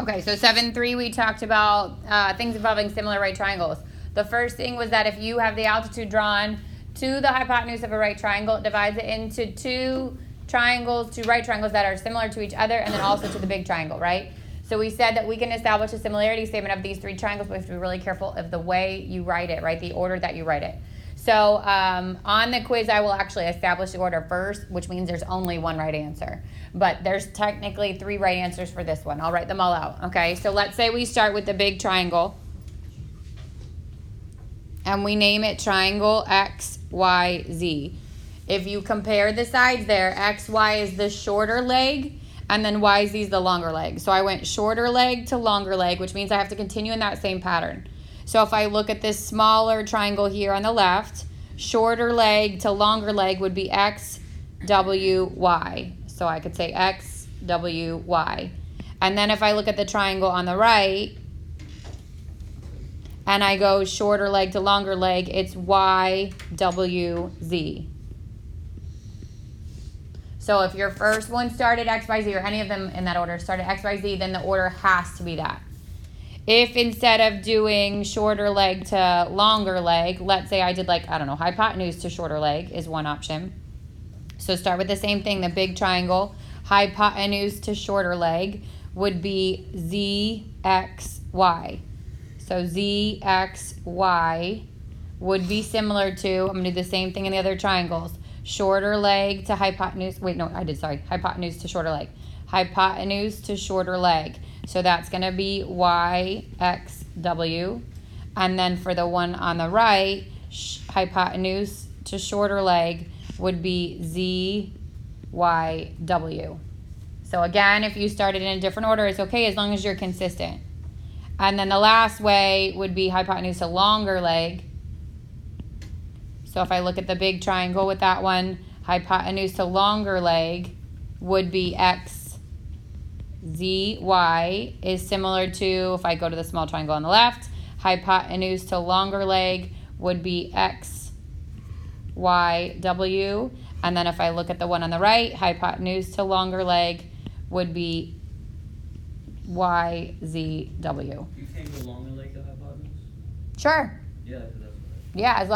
Okay, so 7.3 we talked about things involving similar right triangles. The first thing was that if you have the altitude drawn to the hypotenuse of a right triangle, it divides it into two right triangles that are similar to each other, and then also to the big triangle, right? So we said that we can establish a similarity statement of these three triangles, but we have to be really careful of the way you write it, right? The order that you write it. So on the quiz, I will actually establish the order first, which means there's only one right answer. But there's technically three right answers for this one. I'll write them all out, okay? So let's say we start with the big triangle. And we name it triangle XYZ. If you compare the sides there, XY is the shorter leg, and then YZ is the longer leg. So I went shorter leg to longer leg, which means I have to continue in that same pattern. So if I look at this smaller triangle here on the left, shorter leg to longer leg would be XWY. So I could say XWY. And then if I look at the triangle on the right, and I go shorter leg to longer leg, it's YWZ. So if your first one started XYZ, or any of them in that order started XYZ, then the order has to be that. If instead of doing shorter leg to longer leg, let's say I did hypotenuse to shorter leg is one option. So start with the same thing, the big triangle, hypotenuse to shorter leg would be ZXY. So ZXY would be similar to, I'm going to do the same thing in the other triangles. Shorter leg to hypotenuse, hypotenuse to shorter leg. Hypotenuse to shorter leg. So that's going to be YXW. And then for the one on the right, hypotenuse to shorter leg would be ZYW. So again, if you started in a different order, it's okay as long as you're consistent. And then the last way would be hypotenuse to longer leg. So if I look at the big triangle with that one, hypotenuse to longer leg would be XZY is similar to, if I go to the small triangle on the left, hypotenuse to longer leg would be XYW. And then if I look at the one on the right, hypotenuse to longer leg would be YZW. You can't go longer leg to hypotenuse? Sure. Yeah, that's what Yeah, as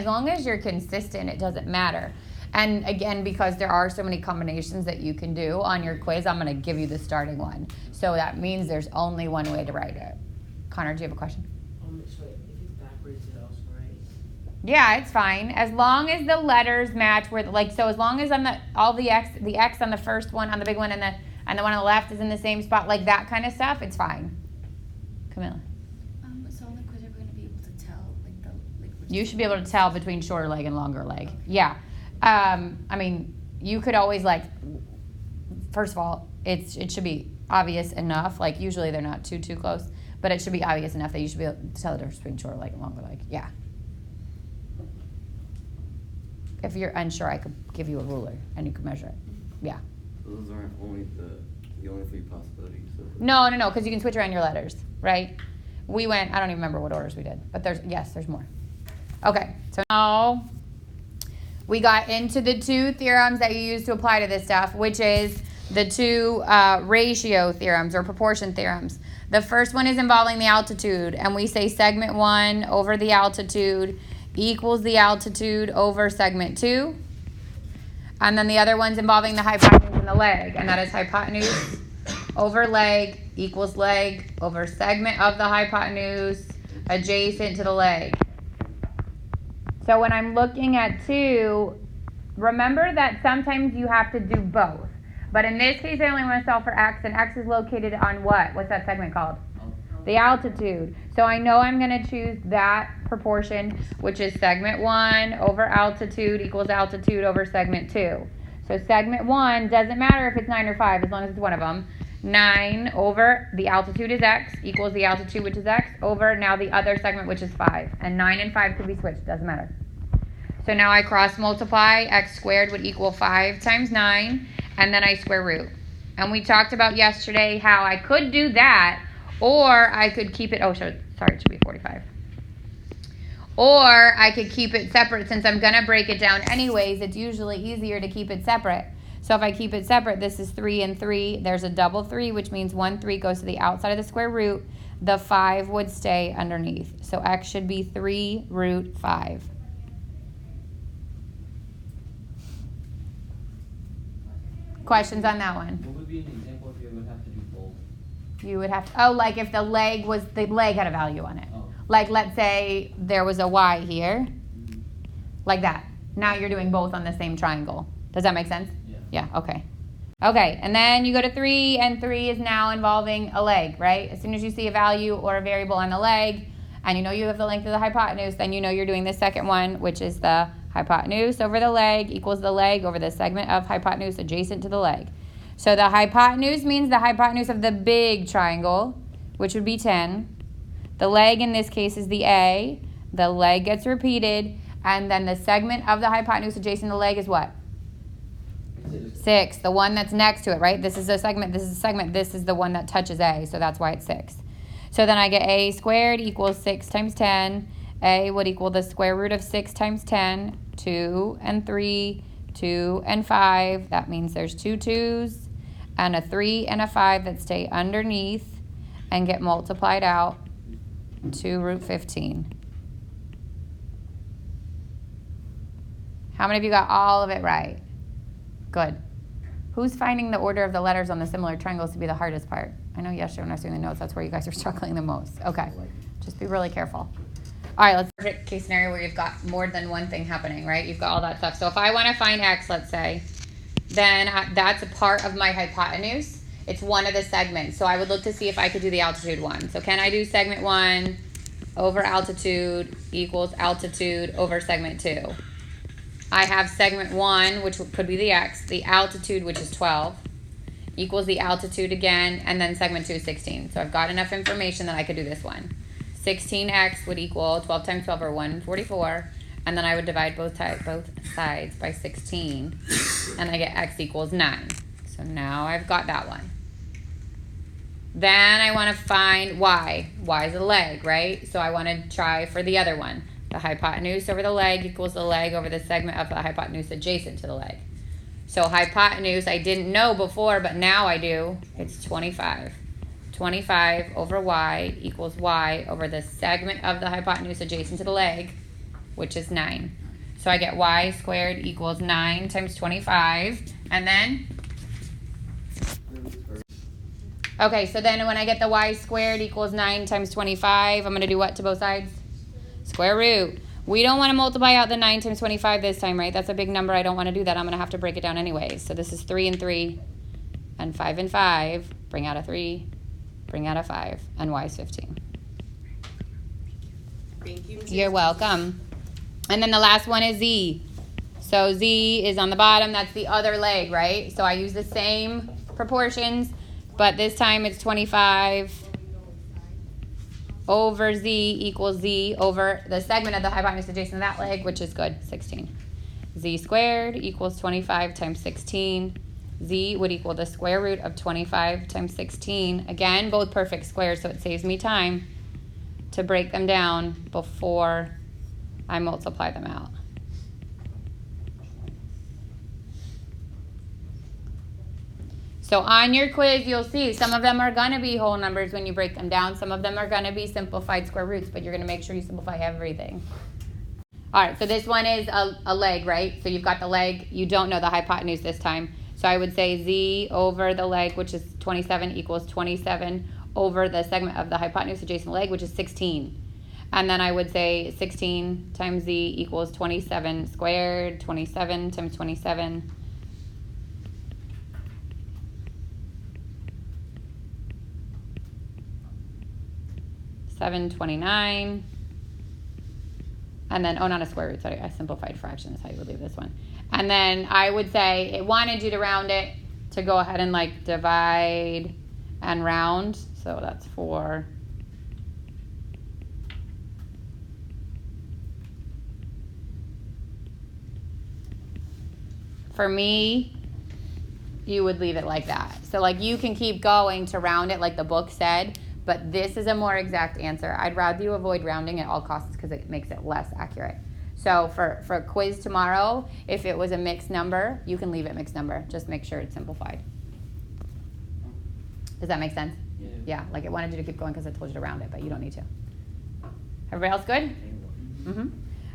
long as you're consistent, it doesn't matter. And again, because there are so many combinations that you can do on your quiz, I'm going to give you the starting one. So that means there's only one way to write it. Connor, do you have a question? So if it's backwards, it also right? Yeah, it's fine. As long as the letters match so as long as on the X on the first one, on the big one, and the one on the left is in the same spot, like that kind of stuff, it's fine. Camilla. So on the quiz, are we going to be able to tell, You should be able to tell between shorter leg and longer leg. Okay. Yeah. You could always first of all, it should be obvious enough. Usually they're not too close, but it should be obvious enough that you should be able to tell the difference between shorter leg and longer leg. Yeah. If you're unsure, I could give you a ruler and you could measure it. Yeah. Those aren't only the only three possibilities. No, because you can switch around your letters, right? We went, I don't even remember what orders we did, but there's more. Okay, so now we got into the two theorems that you use to apply to this stuff, which is the two ratio theorems or proportion theorems. The first one is involving the altitude, and we say segment 1 over the altitude equals the altitude over segment 2. And then the other one's involving the hypotenuse and the leg, and that is hypotenuse over leg equals leg over segment of the hypotenuse adjacent to the leg. So when I'm looking at 2, remember that sometimes you have to do both. But in this case, I only want to solve for x, and x is located on what? What's that segment called? The altitude. So I know I'm going to choose that proportion, which is segment 1 over altitude equals altitude over segment 2. So segment 1, doesn't matter if it's 9 or 5, as long as it's one of them. 9 over the altitude is x equals the altitude, which is x, over now the other segment, which is 5. And 9 and 5 could be switched, doesn't matter. So now I cross multiply, x squared would equal 5 times 9, and then I square root. And we talked about yesterday how I could do that, or I could keep it, it should be 45. Or I could keep it separate. Since I'm going to break it down anyways, it's usually easier to keep it separate. So if I keep it separate, this is 3 and 3. There's a double 3, which means 1 3 goes to the outside of the square root. The 5 would stay underneath. So x should be 3 root 5. Questions on that one? What would be an example if you would have to do both? You would have to, like if the leg had a value on it. Oh. Like let's say there was a y here, like that. Now you're doing both on the same triangle. Does that make sense? Yeah. Yeah, okay. Okay, and then you go to 3, and 3 is now involving a leg, right? As soon as you see a value or a variable on the leg, and you know you have the length of the hypotenuse, then you know you're doing the second one, which is the hypotenuse over the leg equals the leg over the segment of hypotenuse adjacent to the leg. So the hypotenuse means the hypotenuse of the big triangle, which would be 10. The leg in this case is the A. The leg gets repeated, and then the segment of the hypotenuse adjacent to the leg is what? 6, the one that's next to it, right? This is a segment, this is a segment, this is the one that touches A, so that's why it's 6. So then I get A squared equals 6 times 10. A would equal the square root of 6 times 10, 2 and 3, 2 and 5. That means there's 2 2's and a 3 and a 5 that stay underneath and get multiplied out to root 15. How many of you got all of it right? Good. Who's finding the order of the letters on the similar triangles to be the hardest part? I know yesterday when I was doing the notes, that's where you guys are struggling the most. Okay, just be really careful. All right, let's perfect case scenario where you've got more than one thing happening, right? You've got all that stuff. So if I want to find x, let's say, then that's a part of my hypotenuse. It's one of the segments. So I would look to see if I could do the altitude one. So can I do segment 1 over altitude equals altitude over segment 2? I have segment 1, which could be the x, the altitude, which is 12, equals the altitude again, and then segment 2 is 16. So I've got enough information that I could do this one. 16x would equal 12 times 12 or 144, and then I would divide both sides by 16, and I get x equals 9. So now I've got that one. Then I want to find y. Y is a leg, right? So I want to try for the other one. The hypotenuse over the leg equals the leg over the segment of the hypotenuse adjacent to the leg. So hypotenuse I didn't know before, but now I do. It's 25. 25 over y equals y over the segment of the hypotenuse adjacent to the leg, which is 9. So I get y squared equals 9 times 25. And then? Okay, so then when I get the y squared equals 9 times 25, I'm going to do what to both sides? Square root. We don't want to multiply out the 9 times 25 this time, right? That's a big number. I don't want to do that. I'm going to have to break it down anyways. So this is 3 and 3 and 5 and 5. Bring out a 3, bring out a 5, and y is 15. Thank you. You're welcome. And then the last one is z. So z is on the bottom. That's the other leg, right? So I use the same proportions, but this time it's 25 over z equals z over the segment of the hypotenuse adjacent to that leg, which is good, 16. Z squared equals 25 times 16. Z would equal the square root of 25 times 16. Again, both perfect squares, so it saves me time to break them down before I multiply them out. So on your quiz, you'll see some of them are going to be whole numbers when you break them down. Some of them are going to be simplified square roots, but you're going to make sure you simplify everything. All right, so this one is a leg, right? So you've got the leg. You don't know the hypotenuse this time. So I would say z over the leg, which is 27, equals 27 over the segment of the hypotenuse adjacent leg, which is 16. And then I would say 16 times z equals 27 squared, 27 times 27. 729. And then, oh, not a square root, sorry, a simplified fraction is how you would leave this one. And then I would say it wanted you to round it to go ahead and like divide and round. So that's 4. For me, you would leave it like that. So like you can keep going to round it like the book said, but this is a more exact answer. I'd rather you avoid rounding at all costs because it makes it less accurate. So for a quiz tomorrow, if it was a mixed number, you can leave it mixed number. Just make sure it's simplified. Does that make sense? Yeah. Yeah, like it wanted you to keep going because I told you to round it, but you don't need to. Everybody else good? Mm-hmm.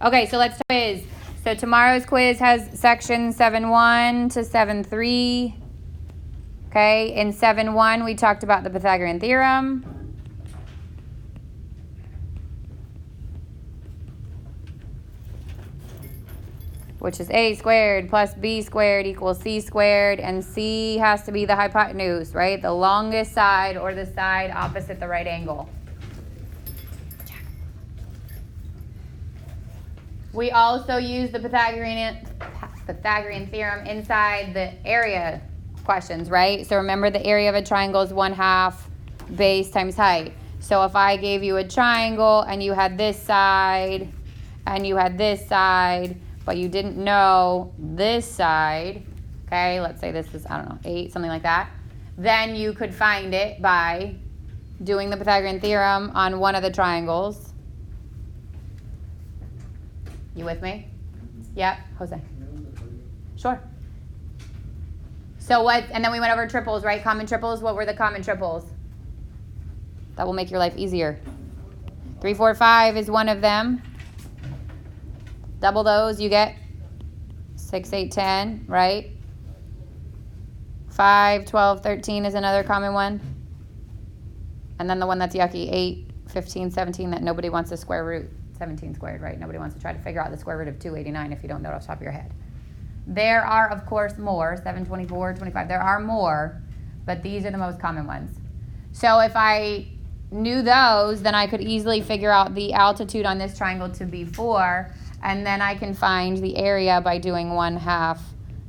Okay, so let's quiz. So tomorrow's quiz has section 7.1 to 7.3. Okay, in 7.1 we talked about the Pythagorean theorem. Which is a squared plus b squared equals c squared, and c has to be the hypotenuse, right? The longest side or the side opposite the right angle. We also use the Pythagorean theorem inside the area questions, right? So remember the area of a triangle is 1/2 base times height. So if I gave you a triangle and you had this side and you had this side, but you didn't know this side, okay, let's say this is, I don't know, 8, something like that, then you could find it by doing the Pythagorean theorem on one of the triangles. You with me? Yep, Jose. Sure. So what, and then we went over triples, right? Common triples, what were the common triples? That will make your life easier. 3, 4, 5 is one of them. Double those, you get 6, 8, 10, right? 5, 12, 13 is another common one. And then the one that's yucky, 8, 15, 17, that nobody wants to square root. 17 squared, right? Nobody wants to try to figure out the square root of 289 if you don't know it off the top of your head. There are, of course, more, 7, 24, 25. There are more, but these are the most common ones. So if I knew those, then I could easily figure out the altitude on this triangle to be 4, and then I can find the area by doing 1/2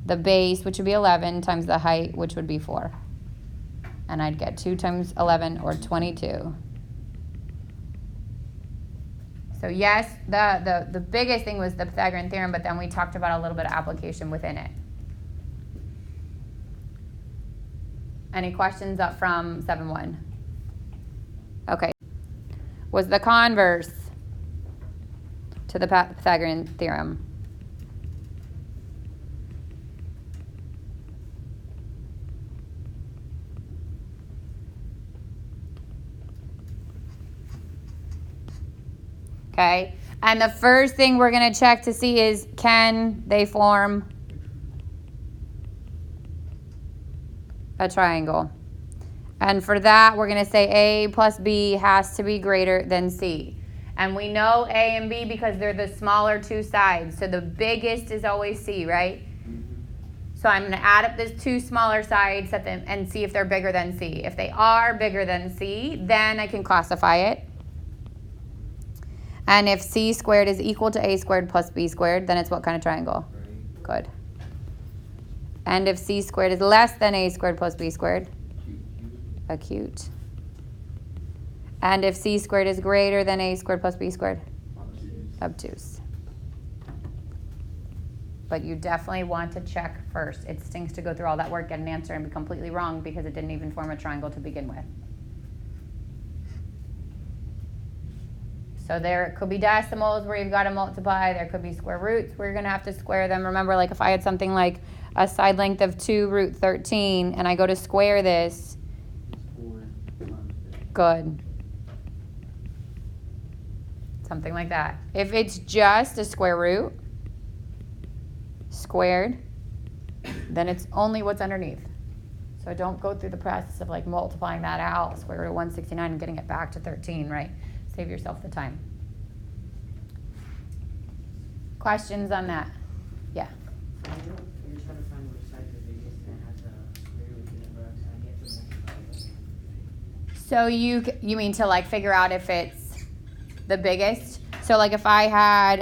the base, which would be 11, times the height, which would be 4. And I'd get 2 times 11, or 22. So yes, the biggest thing was the Pythagorean theorem, but then we talked about a little bit of application within it. Any questions up from 7.1? Okay. Was the converse to the Pythagorean theorem? Okay, and the first thing we're going to check to see is, can they form a triangle? And for that, we're going to say A plus B has to be greater than C. And we know A and B because they're the smaller two sides. So the biggest is always C, right? So I'm going to add up these two smaller sides, set them, and see if they're bigger than C. If they are bigger than C, then I can classify it. And if C squared is equal to A squared plus B squared, then it's what kind of triangle? Right. Good. And if C squared is less than A squared plus B squared? Acute. And if C squared is greater than A squared plus B squared? Obtuse. But you definitely want to check first. It stinks to go through all that work, get an answer, and be completely wrong because it didn't even form a triangle to begin with. So there could be decimals where you've got to multiply. There could be square roots where you're going to have to square them. Remember, like if I had something like a side length of 2 root 13 and I go to square this, good. Something like that. If it's just a square root squared, then it's only what's underneath. So don't go through the process of like multiplying that out, square root of 169 and getting it back to 13, right? Save yourself the time. Questions on that? Yeah. So you're trying to find which side's the biggest and has a square root in it, but I get to multiply it. So you mean to like figure out if it's the biggest? So like if I had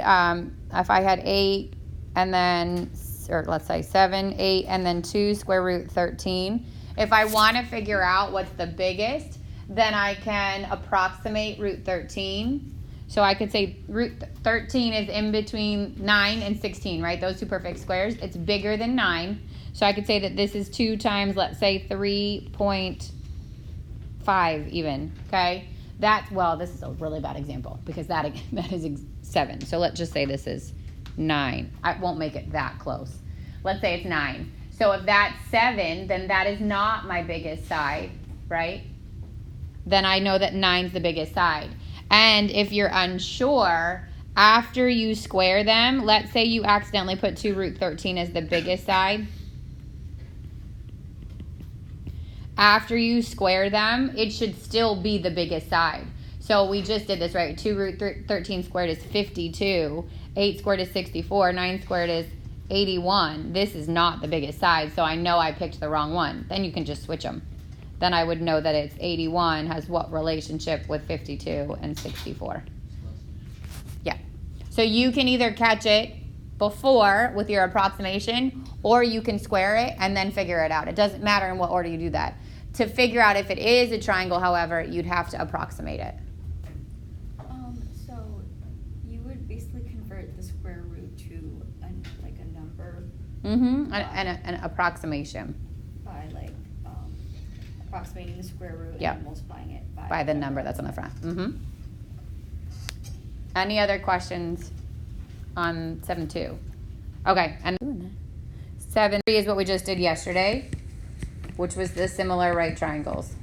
8 and then, or let's say 7, 8, and then 2 square root 13. If I want to figure out what's the biggest, then I can approximate root 13. So I could say root 13 is in between 9 and 16, right? Those two perfect squares. It's bigger than 9. So I could say that this is 2 times, let's say, 3.5 even, okay? Well, this is a really bad example because that is 7. So let's just say this is 9. I won't make it that close. Let's say it's 9. So if that's 7, then that is not my biggest side, right? Then I know that 9's the biggest side. And if you're unsure, after you square them, let's say you accidentally put 2 root 13 as the biggest side. After you square them, it should still be the biggest side. So we just did this, right? 2 root 13 squared is 52. 8 squared is 64. 9 squared is 81. This is not the biggest side, so I know I picked the wrong one. Then you can just switch them. Then I would know that it's 81 has what relationship with 52 and 64. Yeah. So you can either catch it before with your approximation, or you can square it and then figure it out. It doesn't matter in what order you do that. To figure out if it is a triangle, however, you'd have to approximate it. So you would basically convert the square root to a number Mm-hmm. An approximation by approximating the square root Yep. and multiplying it by the number that's on the front. Mm-hmm. Any other questions on 7-2? Okay, and 7-3 is what we just did yesterday, which was the similar right triangles.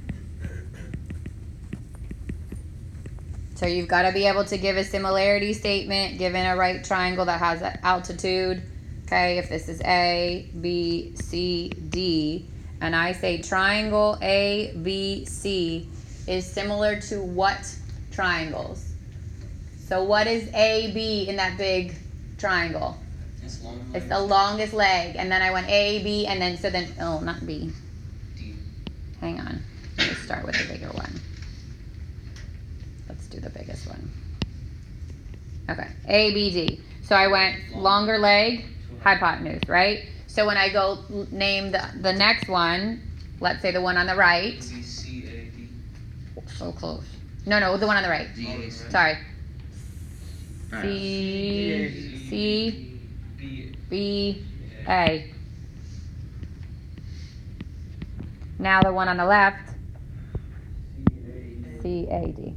So you've got to be able to give a similarity statement given a right triangle that has an altitude. Okay, if this is A, B, C, D, and I say triangle A, B, C is similar to what triangles? So what is A, B in that big triangle? It's long. It's the longest leg. And then I went A, B, and then, oh, not B. D. Hang on. Let's start with the bigger one. Let's do the biggest one. Okay, A, B, D. So I went longer leg, hypotenuse, right? So when I go name the next one, let's say the one on the right. B, C, A, D. So close. No, the one on the right. D, A, C. Sorry. Alright. C, B, B, A. Now the one on the left, C, A, D.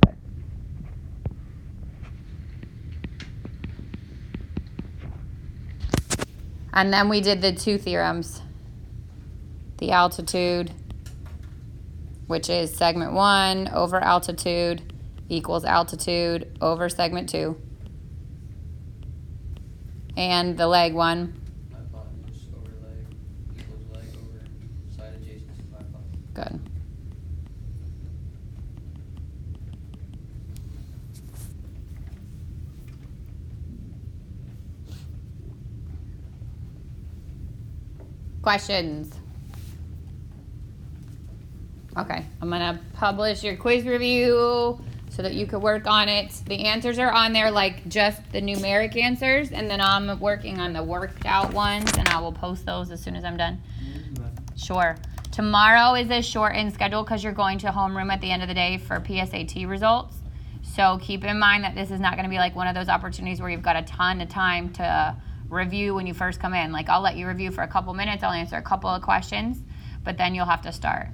And then we did the 2 theorems. The altitude, which is segment 1 over altitude equals altitude over segment 2. And the leg one. Hypotenuse over leg equals leg over side adjacent to hypotenuse. Good. Questions? Okay, I'm gonna publish your quiz review so that you could work on it. The answers are on there, like just the numeric answers, and then I'm working on the worked out ones, and I will post those as soon as I'm done. Sure. Tomorrow is a shortened schedule because you're going to homeroom at the end of the day for PSAT results. So keep in mind that this is not going to be like one of those opportunities where you've got a ton of time to review when you first come in. Like I'll let you review for a couple minutes, I'll answer a couple of questions, but then you'll have to start.